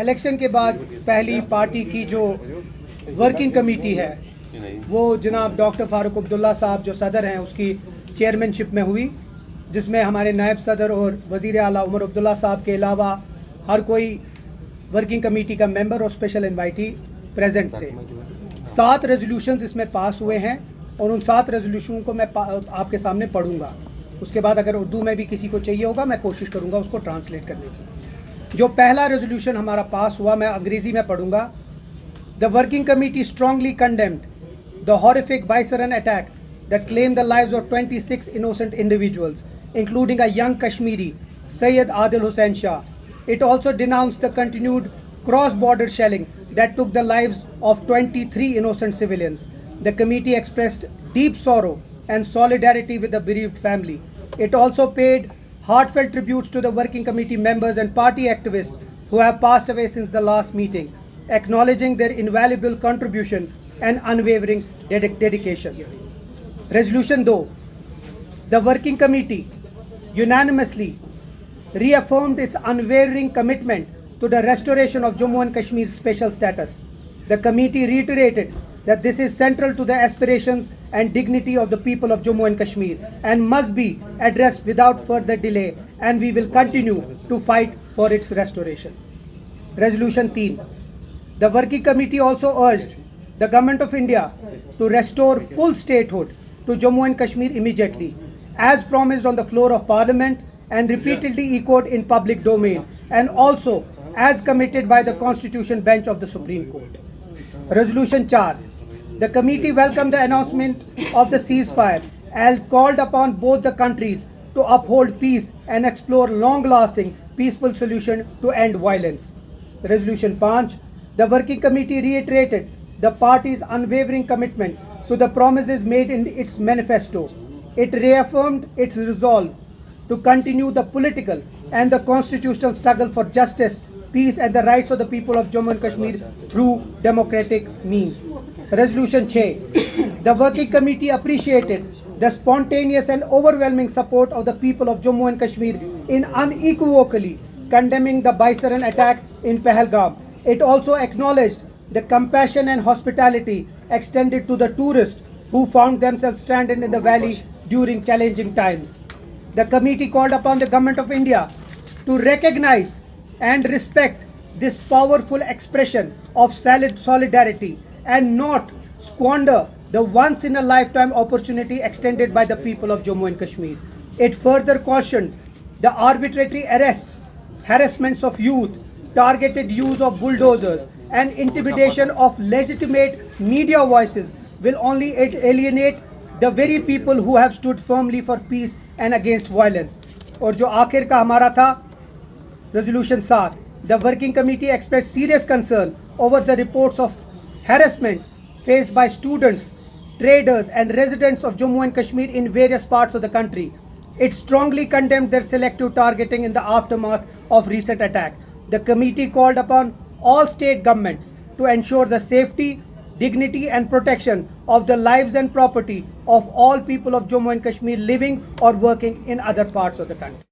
Election के बाद पहली पार्टी की जो वर्किंग कमेटी है वो जनाब डॉक्टर फारूक अब्दुल्ला साहब जो सदर हैं उसकी चेयरमैनशिप में हुई, जिसमें हमारे नायब सदर और वज़ीर आला उमर अब्दुल्ला साहब के अलावा हर कोई वर्किंग कमेटी का मेंबर और स्पेशल इन्वाइटी प्रेजेंट थे। 7 रेजोल्यूशंस इसमें पास हुए हैं और उन 7 रेजोल्यूशन को मैं आपके सामने पढ़ूंगा। उसके बाद अगर उर्दू में भी किसी को चाहिए होगा मैं कोशिश करूंगा उसको ट्रांसलेट करने की। जो पहला रेजोल्यूशन हमारा पास हुआ मैं अंग्रेजी में पढ़ूंगा। The working committee strongly condemned the horrific Baisaran attack that claimed the lives of 26 innocent individuals, including a young Kashmiri, Sayyid Adil Hussain Shah. It also denounced the continued cross-border shelling that took the lives of 23 innocent civilians. The committee expressed deep sorrow and solidarity with the bereaved family. It also paid heartfelt tributes to the working committee members and party activists who have passed away since the last meeting, acknowledging their invaluable contribution and unwavering dedication. Resolution 2. The working committee unanimously reaffirmed its unwavering commitment to the restoration of Jammu and Kashmir's special status. The committee reiterated that this is central to the aspirations and dignity of the people of Jammu and Kashmir and must be addressed without further delay, and we will continue to fight for its restoration. Resolution 3. The working committee also urged the Government of India to restore full statehood to Jammu and Kashmir immediately, as promised on the floor of Parliament and repeatedly echoed in public domain, and also as committed by the Constitution Bench of the Supreme Court. Resolution 4. The committee welcomed the announcement of the ceasefire and called upon both the countries to uphold peace and explore long-lasting peaceful solution to end violence. Resolution 5. The working committee reiterated the party's unwavering commitment to the promises made in its manifesto. It reaffirmed its resolve to continue the political and the constitutional struggle for justice, peace and the rights of the people of Jammu and Kashmir through democratic means. Resolution 6. The working committee appreciated the spontaneous and overwhelming support of the people of Jammu and Kashmir in unequivocally condemning the Baisaran attack in Pahalgam. It also acknowledged the compassion and hospitality extended to the tourists who found themselves stranded in the valley during challenging times. The committee called upon the Government of India to recognize and respect this powerful expression of solidarity and not squander the once-in-a-lifetime opportunity extended by the people of Jammu and Kashmir. It further cautioned the arbitrary arrests, harassments of youth, targeted use of bulldozers, and intimidation of legitimate media voices will only alienate the very people who have stood firmly for peace and against violence. और जो आखिर का हमारा था resolution 7, the working committee expressed serious concern over the reports of harassment faced by students, traders and residents of Jammu and Kashmir in various parts of the country. It strongly condemned their selective targeting in the aftermath of recent attack. The committee called upon all state governments to ensure the safety, dignity and protection of the lives and property of all people of Jammu and Kashmir living or working in other parts of the country.